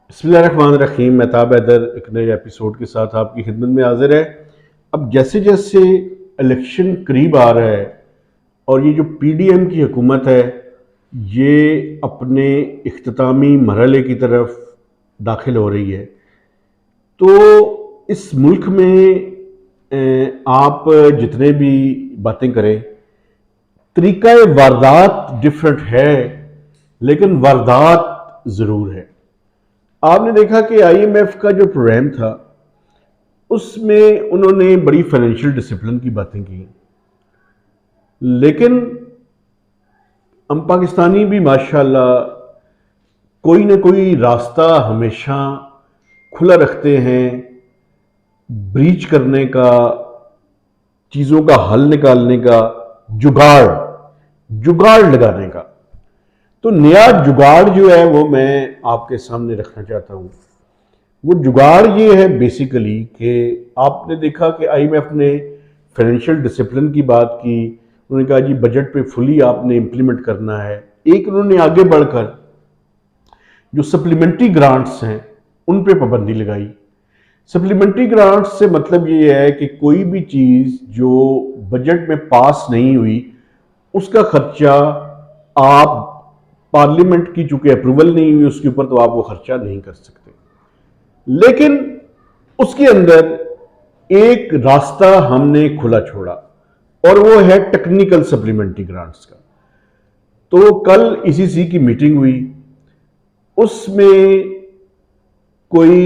बिस्मिल्लाहिर्रहमानिर्रहीम। महताब हैदर एक नए एपिसोड के साथ आपकी खिदमत में हाजिर है। अब जैसे जैसे इलेक्शन करीब आ रहा है और ये जो पीडीएम की हुकूमत है ये अपने इख्तितामी मरहले की तरफ दाखिल हो रही है, तो इस मुल्क में आप जितने भी बातें करें, तरीका वारदात डिफरेंट है लेकिन वारदात ज़रूर है। आपने देखा कि आईएमएफ का जो प्रोग्राम था उसमें उन्होंने बड़ी फाइनेंशियल डिसिप्लिन की बातें की, लेकिन हम पाकिस्तानी भी माशाल्लाह कोई ना कोई रास्ता हमेशा खुला रखते हैं ब्रीच करने का, चीज़ों का हल निकालने का, जुगाड़ जुगाड़ लगाने का। तो नया जुगाड़ जो है वो मैं आपके सामने रखना चाहता हूँ। वो जुगाड़ ये है बेसिकली कि आपने देखा कि आईएमएफ ने फाइनेंशियल डिसिप्लिन की बात की, उन्होंने कहा जी बजट पे फुली आपने इम्प्लीमेंट करना है। एक उन्होंने आगे बढ़कर जो सप्लीमेंट्री ग्रांट्स हैं उन पे पाबंदी लगाई। सप्लीमेंट्री ग्रांट्स से मतलब ये है कि कोई भी चीज़ जो बजट में पास नहीं हुई उसका खर्चा आप पार्लियामेंट की चूंकि अप्रूवल नहीं हुई उसके ऊपर तो आप वो खर्चा नहीं कर सकते, लेकिन उसके अंदर एक रास्ता हमने खुला छोड़ा और वो है टेक्निकल सप्लीमेंट्री ग्रांट्स का। तो कल ईसीसी की मीटिंग हुई, उसमें कोई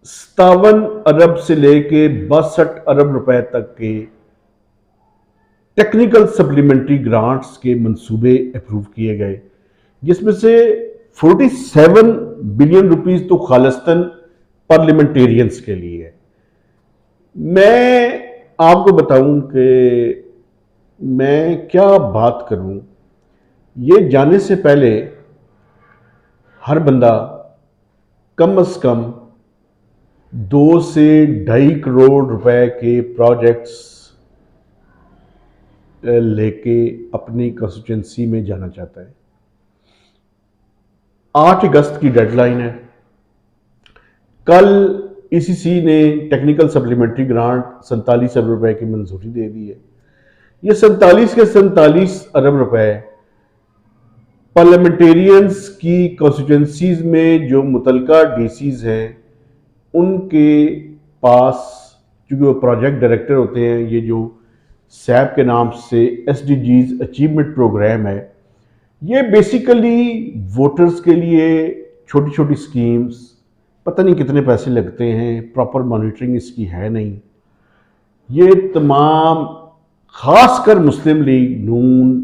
57 अरब से लेके 62 अरब रुपए तक के टेक्निकल सप्लीमेंट्री ग्रांट्स के मंसूबे अप्रूव किए गए, जिसमें से 47 बिलियन रुपीस तो खालिस्तान पार्लियामेंटेरियंस के लिए है। मैं आपको बताऊं कि मैं क्या बात करूं, ये जाने से पहले हर बंदा कम से कम 2 से 2.5 करोड़ रुपए के प्रोजेक्ट्स लेके अपनी कंस्टिट्यूंसी में जाना चाहता है। 8 अगस्त की डेडलाइन है। कल ईसीसी ने टेक्निकल सप्लीमेंट्री ग्रांट 47 अरब रुपए की मंजूरी दे दी है। ये 47 के 47 अरब रुपए पार्लियामेंटेरियंस की कॉन्स्टिट्यूंसीज में जो मुतलका डीसीज हैं उनके पास, क्योंकि वो प्रोजेक्ट डायरेक्टर होते हैं, ये जो सैप के नाम से एसडीजीज अचीवमेंट प्रोग्राम है, ये बेसिकली वोटर्स के लिए छोटी छोटी स्कीम्स, पता नहीं कितने पैसे लगते हैं, प्रॉपर मॉनिटरिंग इसकी है नहीं। ये तमाम खासकर मुस्लिम लीग नून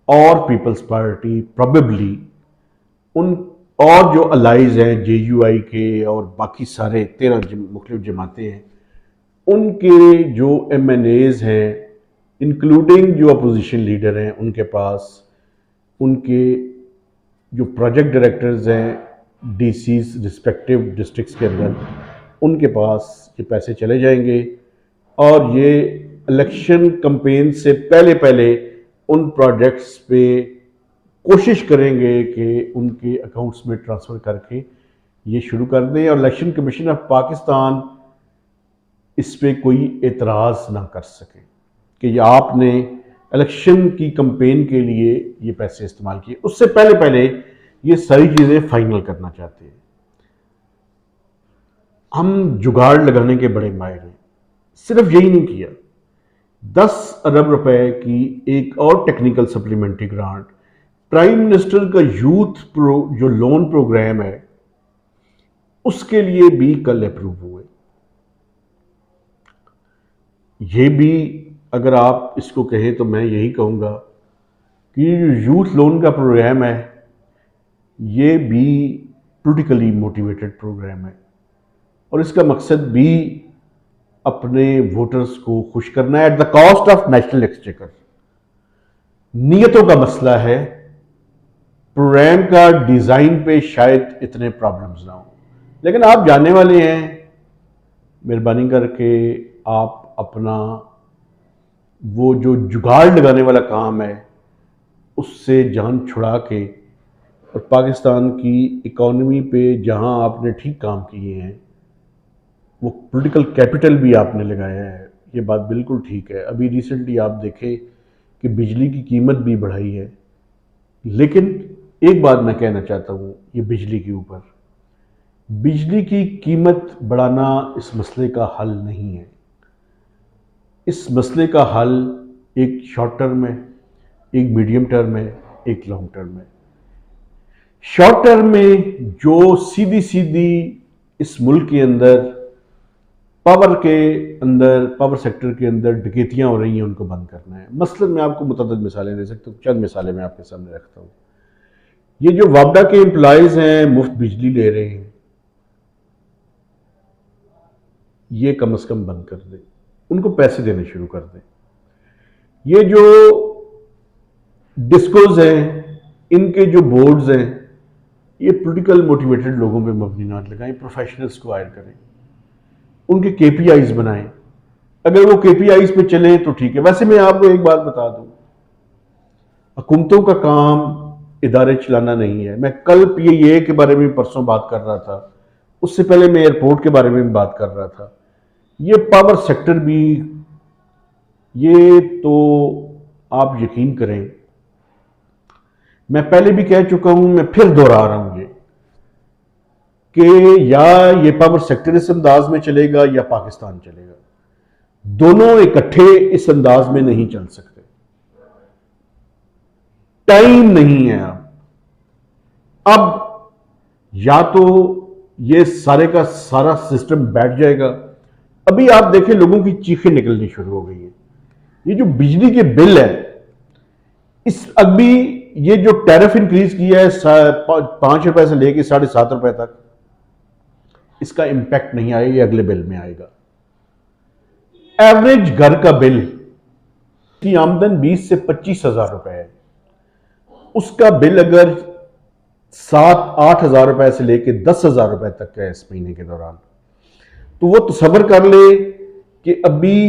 और पीपल्स पार्टी प्रोबेबली उन और जो अलाइज हैं जेयूआई के और बाकी सारे 13 मुख्तलिफ जमातें हैं, उनके जो एमएनएज हैं इंक्लूडिंग जो अपोजिशन लीडर हैं उनके पास, उनके जो प्रोजेक्ट डायरेक्टर्स हैं डीसीज रिस्पेक्टिव डिस्ट्रिक्ट्स के अंदर, उनके पास ये पैसे चले जाएंगे और ये इलेक्शन कैंपेन से पहले पहले उन प्रोजेक्ट्स पे कोशिश करेंगे कि उनके अकाउंट्स में ट्रांसफ़र करके ये शुरू कर दें और इलेक्शन कमीशन ऑफ पाकिस्तान इस पे कोई एतराज़ ना कर सके कि ये आपने इलेक्शन की कैंपेन के लिए ये पैसे इस्तेमाल किए। उससे पहले पहले ये सारी चीज़ें फाइनल करना चाहते हैं। हम जुगाड़ लगाने के बड़े माहिर हैं। सिर्फ यही नहीं किया, 10 अरब रुपए की एक और technical supplementary grant prime minister का जो लोन प्रोग्राम है उसके लिए भी कल अप्रूव हुए। ये भी अगर आप इसको कहें तो मैं यही कहूँगा कि यूथ लोन का प्रोग्राम है ये भी पॉलिटिकली मोटिवेटेड प्रोग्राम है और इसका मकसद भी अपने वोटर्स को खुश करना है at the cost of national exchequer. नीयतों का मसला है, प्रोग्राम का डिज़ाइन पे शायद इतने प्रॉब्लम्स ना हो, लेकिन आप जानने वाले हैं, मेहरबानी करके आप अपना वो जो जुगाड़ लगाने वाला काम है उससे जान छुड़ा के और पाकिस्तान की इकॉनमी पे जहां आपने ठीक काम किए हैं, वो पॉलिटिकल कैपिटल भी आपने लगाया है, ये बात बिल्कुल ठीक है। अभी रिसेंटली आप देखें कि बिजली की कीमत भी बढ़ाई है, लेकिन एक बात मैं कहना चाहता हूँ ये बिजली के ऊपर, बिजली की कीमत बढ़ाना इस मसले का हल नहीं है। इस मसले का हल एक शॉर्ट टर्म है, एक मीडियम टर्म है, एक लॉन्ग टर्म है। शॉर्ट टर्म में जो सीधी सीधी इस मुल्क के अंदर पावर सेक्टर के अंदर डकैतियां हो रही हैं, उनको बंद करना है। मसलन मैं आपको मुतअद्दिद मिसालें दे सकता हूँ, चंद मिसालें मैं आपके सामने रखता हूँ। ये जो वापडा के एम्प्लॉयज हैं मुफ्त बिजली ले रहे हैं, ये कम से कम बंद कर दें, उनको पैसे देने शुरू कर दें। ये जो डिस्कोज हैं, इनके जो बोर्ड्स हैं, ये पॉलिटिकल मोटिवेटेड लोगों पे मबनी ना लगाएं, प्रोफेशनल्स को हायर करें, उनके केपीआईज बनाएं। अगर वो केपीआईज पे चले तो ठीक है। वैसे मैं आपको एक बात बता दूं, हुकूमतों का काम इदारे चलाना नहीं है। मैं कल पीएए के बारे में परसों बात कर रहा था, उससे पहले मैं एयरपोर्ट के बारे में भी बात कर रहा था। ये पावर सेक्टर भी, ये तो आप यकीन करें, मैं पहले भी कह चुका हूं, मैं फिर दोहरा रहा हूं ये कि या ये पावर सेक्टर इस अंदाज में चलेगा या पाकिस्तान चलेगा। दोनों इकट्ठे इस अंदाज में नहीं चल सकते। टाइम नहीं है अब या तो ये सारे का सारा सिस्टम बैठ जाएगा। अभी आप देखें लोगों की चीखें निकलनी शुरू हो गई है। ये जो बिजली के बिल है, इस अभी ये जो टैरिफ इंक्रीज किया है 5 रुपए से लेकर 7.5 रुपए तक, इसका इंपैक्ट नहीं आएगा, ये अगले बिल में आएगा। एवरेज घर का बिल की आमदन 20 से 25 हजार रुपए है, उसका बिल अगर 7-8 हजार रुपए से लेकर 10 हजार रुपए तक है इस महीने के दौरान, तो वो तसव्वुर कर ले कि अभी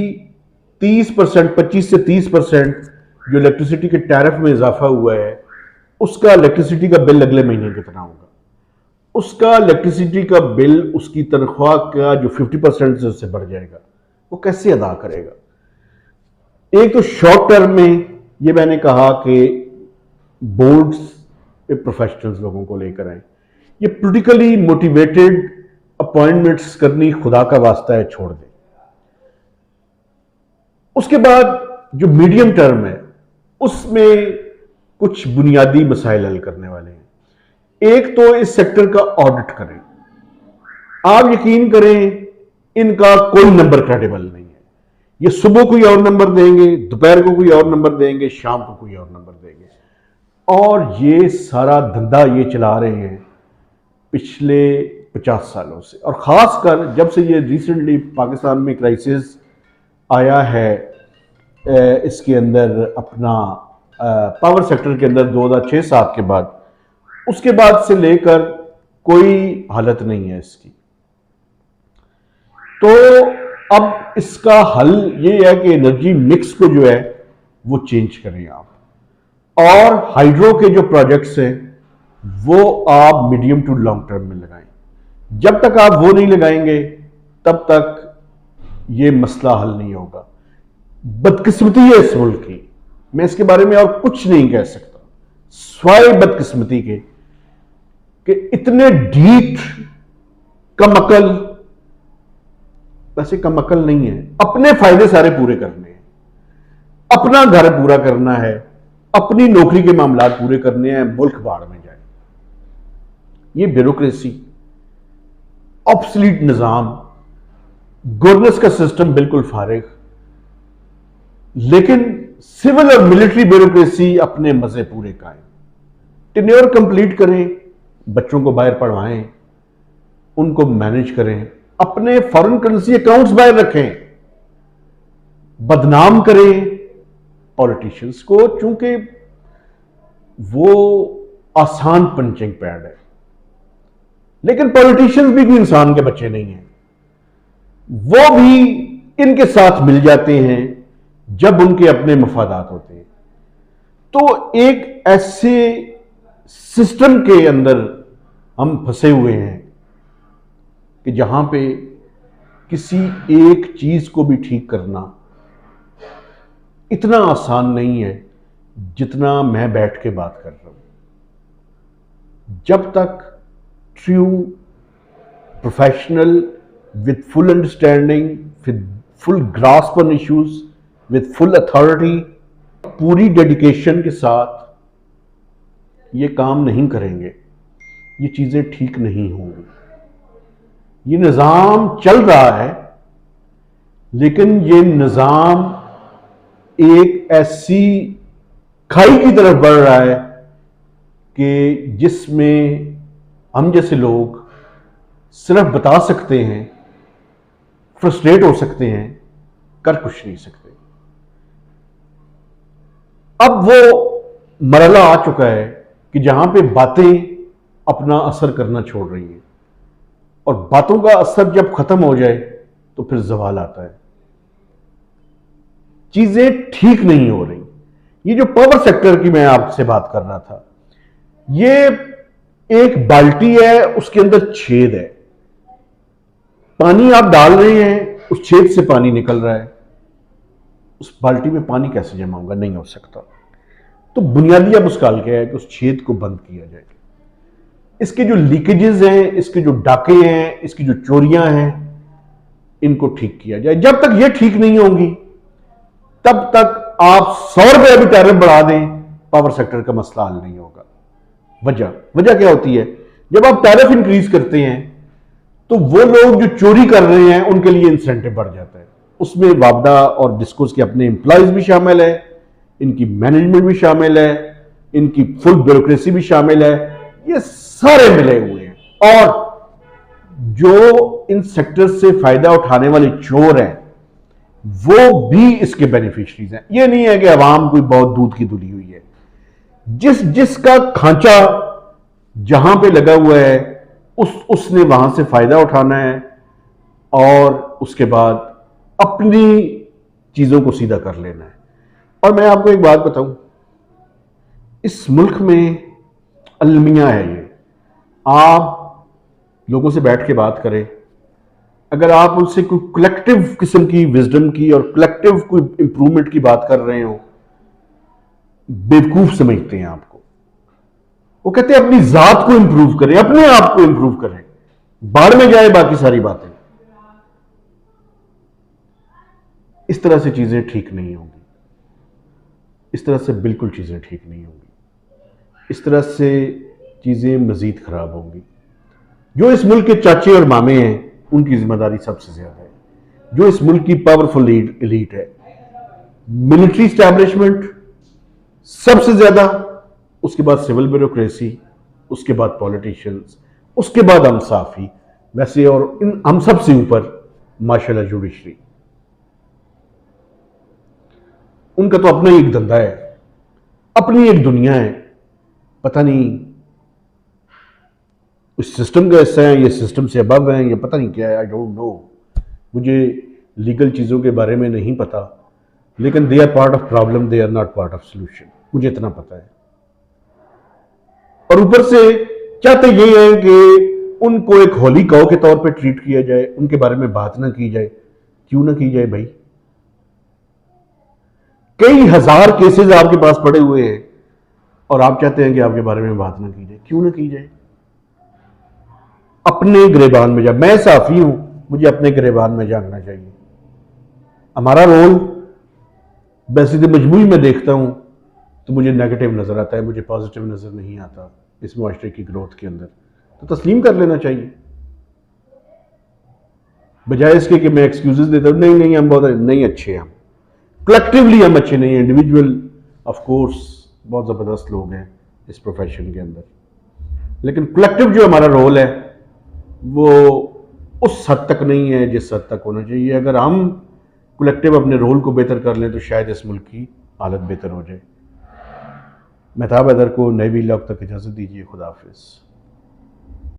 30%, 25 से 30% जो इलेक्ट्रिसिटी के टैरिफ में इजाफा हुआ है, उसका इलेक्ट्रिसिटी का बिल अगले महीने कितना होगा। उसका इलेक्ट्रिसिटी का बिल उसकी तनख्वाह का जो 50% से उससे बढ़ जाएगा, वो कैसे अदा करेगा। एक तो शॉर्ट टर्म में ये मैंने कहा कि बोर्ड्स पे प्रोफेशनल्स लोगों को लेकर आए। ये पॉलिटिकली मोटिवेटेड अपॉइंटमेंट्स करनी खुदा का वास्ता है, छोड़ दें। उसके बाद जो मीडियम टर्म है, उसमें कुछ बुनियादी मसाइल हल करने वाले हैं। एक तो इस सेक्टर का ऑडिट करें। आप यकीन करें, इनका कोई नंबर क्रेडिबल नहीं है। ये सुबह कोई और नंबर देंगे, दोपहर को कोई और नंबर देंगे, शाम को कोई और नंबर देंगे, और ये सारा धंधा ये चला रहे हैं पिछले 50 सालों से। और खासकर जब से ये रिसेंटली पाकिस्तान में क्राइसिस आया है, इसके अंदर अपना पावर सेक्टर के अंदर 2006-7 के बाद, उसके बाद से लेकर कोई हालत नहीं है इसकी। तो अब इसका हल ये है कि एनर्जी मिक्स को जो है वो चेंज करें आप, और हाइड्रो के जो प्रोजेक्ट्स हैं वो आप मीडियम टू लॉन्ग टर्म में लगाएं। जब तक आप वो नहीं लगाएंगे तब तक ये मसला हल नहीं होगा। बदकिस्मती है इस मुल्क की, मैं इसके बारे में और कुछ नहीं कह सकता, स्वाय बदकिस्मती के कि इतने ढीठ कमअकल, वैसे कमअकल नहीं है, अपने फायदे सारे पूरे करने हैं, अपना घर पूरा करना है, अपनी नौकरी के मामला पूरे करने हैं, मुल्क बाढ़ में जाए। ये ब्यूरोक्रेसी, ऑब्सलीट निजाम, गवर्नेंस का सिस्टम बिल्कुल फारिग, लेकिन सिविल और मिलिट्री ब्यूरोक्रेसी अपने मजे पूरे कायम। टेन्योर कंप्लीट करें, बच्चों को बाहर पढ़वाएं, उनको मैनेज करें, अपने फॉरेन करेंसी अकाउंट्स बाहर रखें, बदनाम करें पॉलिटिशियंस को, चूंकि वो आसान पंचिंग पैड है। लेकिन पॉलिटिशियंस भी कोई इंसान के बच्चे नहीं हैं, वो भी इनके साथ मिल जाते हैं जब उनके अपने मफादात होते हैं। तो एक ऐसे सिस्टम के अंदर हम फंसे हुए हैं कि जहां पे किसी एक चीज को भी ठीक करना इतना आसान नहीं है जितना मैं बैठ के बात कर रहा हूं। जब तक true professional with full understanding, with full grasp on issues, with full authority, पूरी डेडिकेशन के साथ ये काम नहीं करेंगे, ये चीजें ठीक नहीं होंगी। ये निज़ाम चल रहा है, लेकिन ये निज़ाम एक ऐसी खाई की तरफ बढ़ रहा है कि जिसमें हम जैसे लोग सिर्फ बता सकते हैं, फ्रस्ट्रेट हो सकते हैं, कर कुछ नहीं सकते। अब वो मरहला आ चुका है कि जहां पे बातें अपना असर करना छोड़ रही हैं, और बातों का असर जब खत्म हो जाए तो फिर ज़वाल आता है। चीजें ठीक नहीं हो रही। ये जो पावर सेक्टर की मैं आपसे बात कर रहा था, ये एक बाल्टी है, उसके अंदर छेद है, पानी आप डाल रहे हैं, उस छेद से पानी निकल रहा है। उस बाल्टी में पानी कैसे जमा होगा? नहीं हो सकता। तो बुनियादी अब उसका हल क्या है कि उस छेद को बंद किया जाए। इसके जो लीकेजेस हैं, इसके जो डाके हैं, इसकी जो चोरियां हैं, इनको ठीक किया जाए। जब तक ये ठीक नहीं होंगी तब तक आप 100 रुपए भी टैरिफ बढ़ा दें, पावर सेक्टर का मसला हल नहीं होगा। वजह क्या होती है? जब आप टैरिफ इंक्रीज करते हैं तो वो लोग जो चोरी कर रहे हैं उनके लिए इंसेंटिव बढ़ जाता है। उसमें वापडा और डिस्कोस के अपने एम्प्लॉयज भी शामिल है, इनकी मैनेजमेंट भी शामिल है, इनकी फुल ब्यूरोक्रेसी भी शामिल है, ये सारे मिले हुए हैं। और जो इन सेक्टर से फायदा उठाने वाले चोर हैं वो भी इसके बेनिफिशरीज हैं। ये नहीं है कि अवाम कोई बहुत दूध की धुली हुई है। जिसका खांचा जहां पे लगा हुआ है उसने वहां से फायदा उठाना है और उसके बाद अपनी चीजों को सीधा कर लेना है। और मैं आपको एक बात बताऊं, इस मुल्क में अलमिया है ये। आप लोगों से बैठ के बात करें, अगर आप उनसे कोई कलेक्टिव किस्म की विजडम की और कलेक्टिव कोई इंप्रूवमेंट की बात कर रहे हो, बेवकूफ समझते हैं आपको। वो कहते हैं अपनी जात को इंप्रूव करें, अपने आप को इंप्रूव करें, बाढ़ में जाए बाकी सारी बातें। इस तरह से चीजें ठीक नहीं होंगी। इस तरह से बिल्कुल चीजें ठीक नहीं होंगी। इस तरह से चीजें मजीद खराब होंगी। जो इस मुल्क के चाचे और मामे हैं उनकी जिम्मेदारी सबसे ज्यादा है। जो इस मुल्क की पावरफुल एलीट है, मिलिट्री स्टैब्लिशमेंट सबसे ज्यादा, उसके बाद सिविल ब्यूरोक्रेसी, उसके बाद पॉलिटिशियंस, उसके बाद हम साफी, वैसे और इन हम सबसे ऊपर माशाल्लाह जुडिशरी। उनका तो अपना ही एक धंधा है, अपनी एक दुनिया है। पता नहीं उस सिस्टम का हिस्सा है, ये सिस्टम से अबव है, ये पता नहीं क्या है। I don't know. मुझे लीगल चीज़ों के बारे में नहीं पता, लेकिन they are part of problem, they are not part of solution. मुझे इतना पता है। और ऊपर से चाहते ये है कि उनको एक होली काऊ के तौर पे ट्रीट किया जाए, उनके बारे में बात ना की जाए। क्यों ना की जाए भाई? कई हजार केसेस आपके पास पड़े हुए हैं और आप चाहते हैं कि आपके बारे में बात ना की जाए। क्यों ना की जाए? अपने गिरेबान में जा। मैं साफी हूं, मुझे अपने गिरेबान में जानना चाहिए। हमारा रोल वैसे तो मजमूई में देखता हूं तो मुझे नेगेटिव नजर आता है, मुझे पॉजिटिव नजर नहीं आता इस मुआशरे की ग्रोथ के अंदर। तो तस्लीम कर लेना चाहिए, बजाय इसके कि मैं एक्सक्यूजेस देता हूं। नहीं हम बहुत नहीं अच्छे, हम कलेक्टिवली हम अच्छे नहीं हैं। इंडिविजुअल ऑफ कोर्स बहुत ज़बरदस्त लोग हैं इस प्रोफेशन के अंदर, लेकिन कलेक्टिव जो हमारा रोल है वो उस हद तक नहीं है जिस हद तक होना चाहिए। अगर हम कलेक्टिव अपने रोल को बेहतर कर लें तो शायद इस मुल्क की हालत बेहतर हो जाए। मेहताब हैदर को नए व्लॉग तक इजाज़त दीजिए। खुदा हाफिज़।